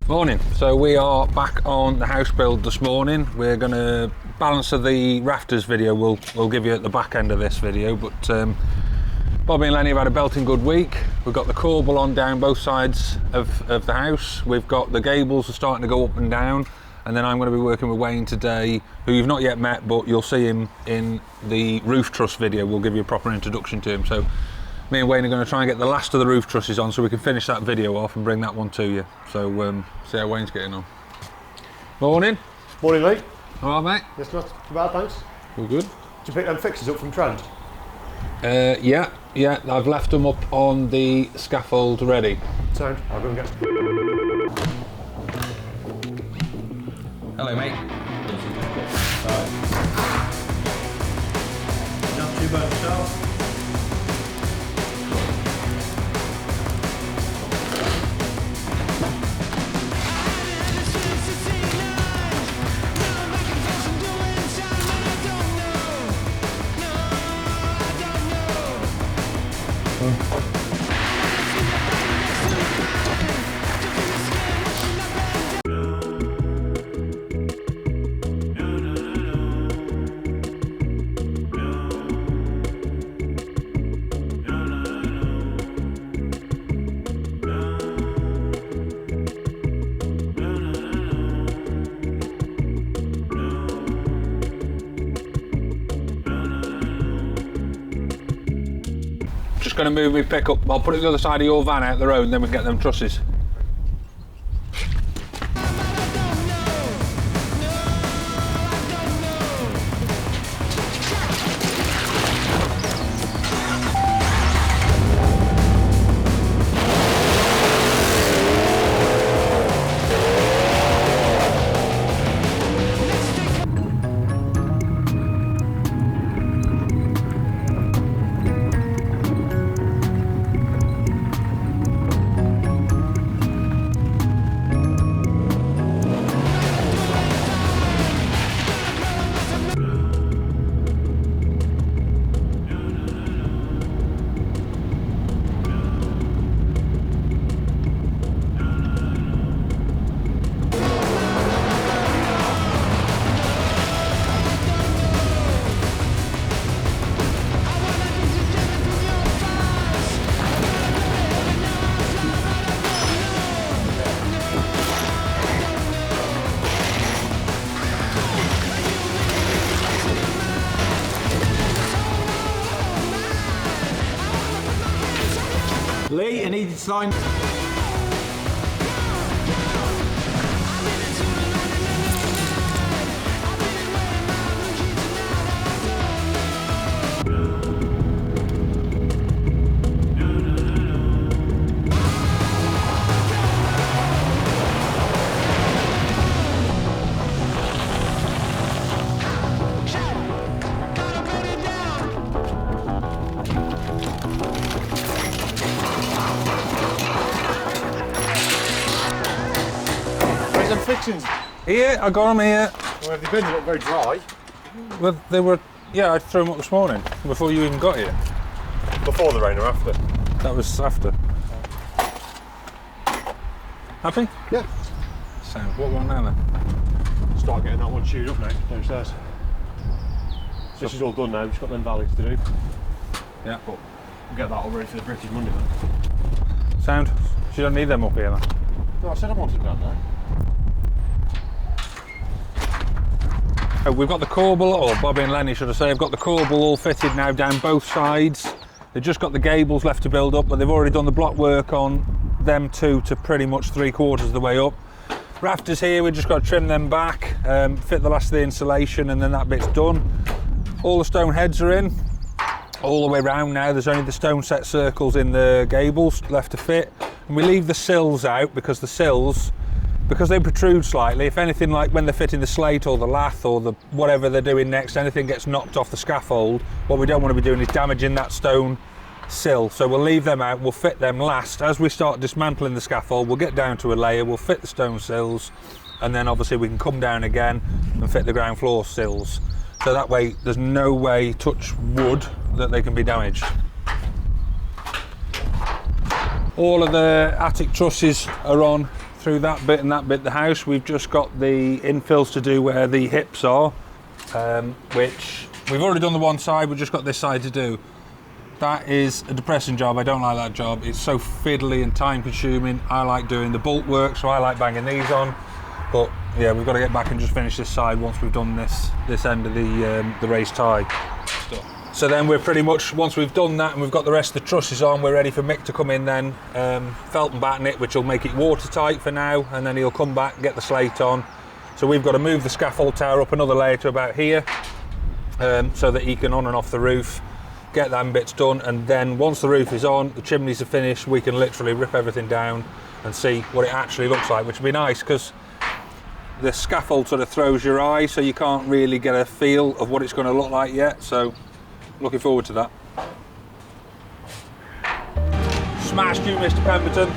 Morning. So we are back on the house build this morning. We're going to balance of the rafters video we'll give you at the back end of this video, but Bobby and Lenny have had a belting good week. We've got the corbel on down both sides of the house. We've got the gables are starting to go up and down, and then I'm going to be working with Wayne today, who you've not yet met, but you'll see him in the roof truss video. We'll give you a proper introduction to him. So me and Wayne are going to try and get the last of the roof trusses on so we can finish that video off and bring that one to you. So see how Wayne's getting on. Morning. Morning, Lee. All right, mate? Yes, not too bad, thanks. All good. Did you pick them fixtures up from Trent? Yeah, I've left them up on the scaffold ready. Sound. I'll go and get them. Hello, mate. Not too bad yourself. Just going to move my pickup. I'll put it the other side of your van out the road and then we can get them trusses. Lee, I need you to sign. Fixings. Here, I got them here. Where have they been? They look very dry. Well, they were, yeah, I threw them up this morning before you even got here. Before the rain or after? That was after. Happy? Yeah. Sound. What one now then? Start getting that one chewed up now, downstairs. This is all done now, we've just got them valleys to do. Yeah. But we'll get that all ready for the British Monday then. Sound. So you don't need them up here then? No, I said I wanted that there. We've got the corbel, or Bobby and Lenny should I say, have got the corbel all fitted now down both sides. They've just got the gables left to build up, but they've already done the block work on them two to pretty much 3/4 of the way up. Rafters here, we've just got to trim them back, fit the last of the insulation, and then that bit's done. All the stone heads are in, all the way round now. There's only the stone set circles in the gables left to fit. And we leave the sills out because the sills, because they protrude slightly, if anything, like when they're fitting the slate or the lath or the whatever they're doing next, anything gets knocked off the scaffold, what we don't want to be doing is damaging that stone sill. So we'll leave them out, we'll fit them last. As we start dismantling the scaffold, we'll get down to a layer, we'll fit the stone sills, and then obviously we can come down again and fit the ground floor sills. So that way there's no way, touch wood, that they can be damaged. All of the attic trusses are on through that bit and that bit of the house. We've just got the infills to do where the hips are, which we've already done the one side, we've just got this side to do. That is a depressing job. I don't like that job. It's so fiddly and time consuming. I like doing the bolt work, so I like banging these on. But yeah, we've got to get back and just finish this side once we've done this end of the raised tie stuff. So then we're pretty much, once we've done that and we've got the rest of the trusses on, we're ready for Mick to come in then, felt and batten it, which will make it watertight for now, and then he'll come back, get the slate on. So we've got to move the scaffold tower up another layer to about here, so that he can on and off the roof, get them bits done, and then once the roof is on, the chimneys are finished, we can literally rip everything down and see what it actually looks like, which would be nice, because the scaffold sort of throws your eye, so you can't really get a feel of what it's going to look like yet. So looking forward to that. Smashed you, Mr. Pemberton.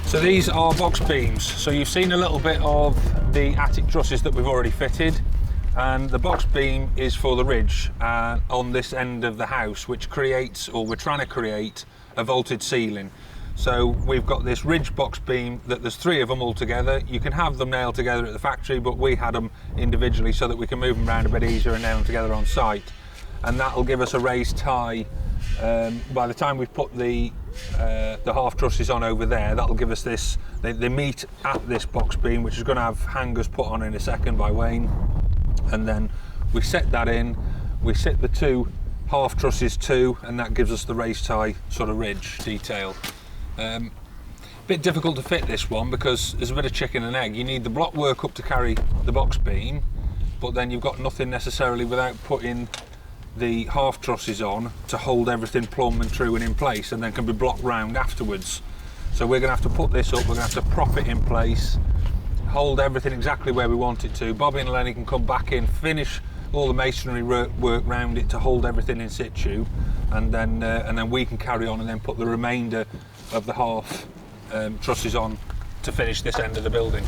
So these are box beams. So you've seen a little bit of the attic trusses that we've already fitted, and the box beam is for the ridge on this end of the house, which creates, or we're trying to create, a vaulted ceiling. So we've got this ridge box beam that there's 3 of them all together. You can have them nailed together at the factory, but we had them individually so that we can move them around a bit easier and nail them together on site. And that'll give us a raised tie. By the time we've put the half trusses on over there, that'll give us this, they meet at this box beam, which is going to have hangers put on in a second by Wayne, and then we set that in, we set the 2 half trusses too, and that gives us the raised tie sort of ridge detail. Bit difficult to fit this one because there's a bit of chicken and egg. You need the block work up to carry the box beam, but then you've got nothing necessarily without putting the half trusses on to hold everything plumb and true and in place, and then can be blocked round afterwards. So we're going to have to put this up, we're going to have to prop it in place, hold everything exactly where we want it to. Bobby and Lenny can come back in, finish all the masonry work round it to hold everything in situ, and then we can carry on and then put the remainder of the half trusses on to finish this end of the building.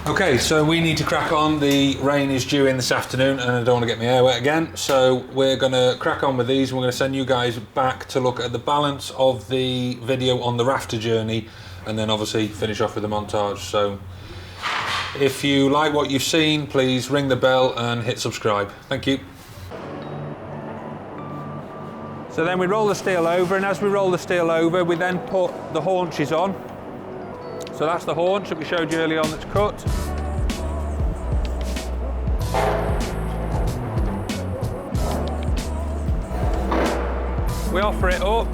Okay, so we need to crack on. The rain is due in this afternoon and I don't want to get my hair wet again. So we're going to crack on with these and we're going to send you guys back to look at the balance of the video on the rafter journey, and then obviously finish off with the montage. So if you like what you've seen, please ring the bell and hit subscribe. Thank you. So then we roll the steel over, and as we roll the steel over, we then put the haunches on. So that's the haunch that we showed you earlier on that's cut. We offer it up,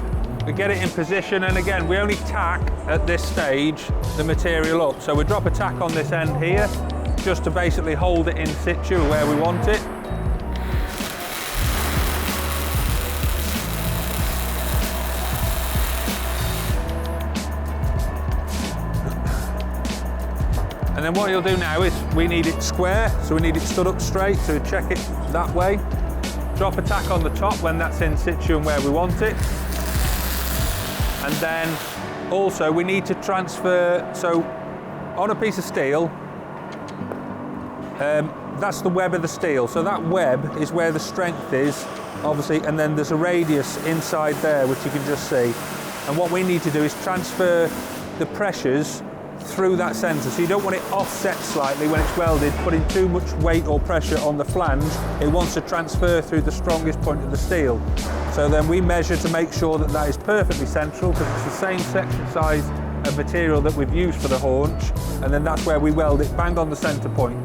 we get it in position, and again, we only tack at this stage the material up. So we drop a tack on this end here, just to basically hold it in situ where we want it. And then what you'll do now is we need it square, so we need it stood up straight, so we check it that way. Drop a tack on the top when that's in situ and where we want it. And then also we need to transfer, so on a piece of steel, that's the web of the steel. So that web is where the strength is, obviously, and then there's a radius inside there, which you can just see. And what we need to do is transfer the pressures through that centre. So you don't want it offset slightly when it's welded, putting too much weight or pressure on the flange. It wants to transfer through the strongest point of the steel. So then we measure to make sure that that is perfectly central, because it's the same section size of material that we've used for the haunch, and then that's where we weld it bang on the centre point.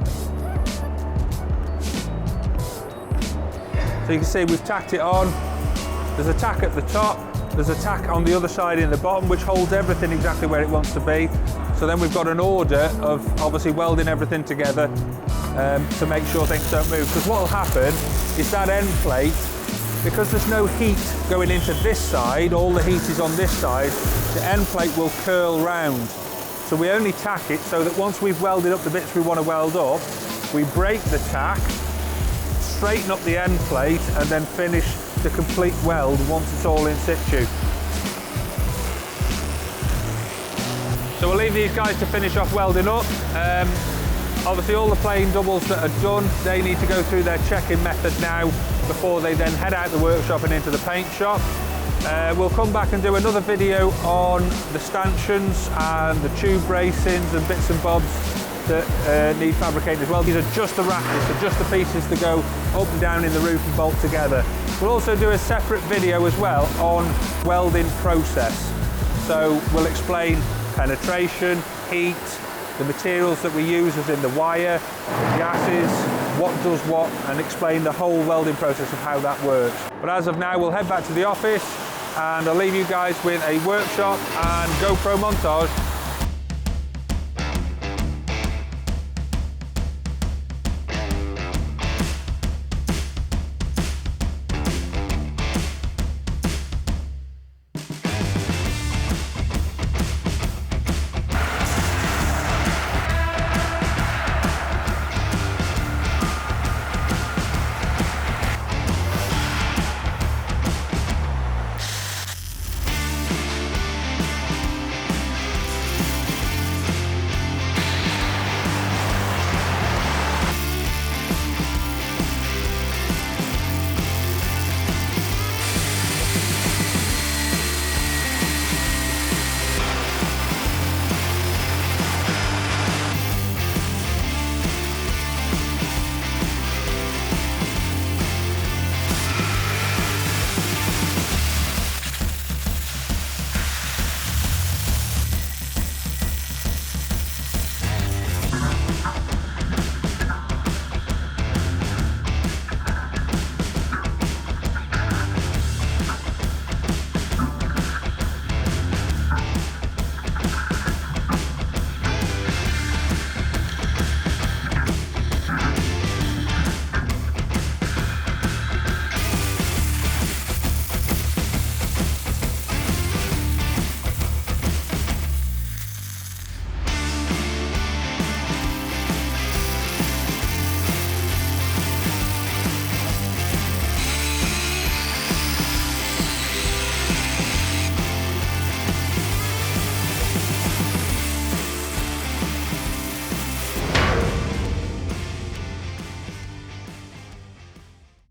So you can see we've tacked it on. There's a tack at the top, there's a tack on the other side in the bottom, which holds everything exactly where it wants to be. So then we've got an order of obviously welding everything together to make sure things don't move. Because what will happen is that end plate, because there's no heat going into this side, all the heat is on this side, the end plate will curl round. So we only tack it so that once we've welded up the bits we want to weld up, we break the tack, straighten up the end plate, and then finish the complete weld once it's all in situ. So we'll leave these guys to finish off welding up. Obviously all the plain doubles that are done, they need to go through their checking method now before they then head out the workshop and into the paint shop. We'll come back and do another video on the stanchions and the tube bracings and bits and bobs that need fabricating as well. These are just the rafters, so just the pieces that go up and down in the roof and bolt together. We'll also do a separate video as well on welding process. So we'll explain penetration, heat, the materials that we use as in the wire, the gases, what does what, and explain the whole welding process of how that works. But as of now, we'll head back to the office and I'll leave you guys with a workshop and GoPro montage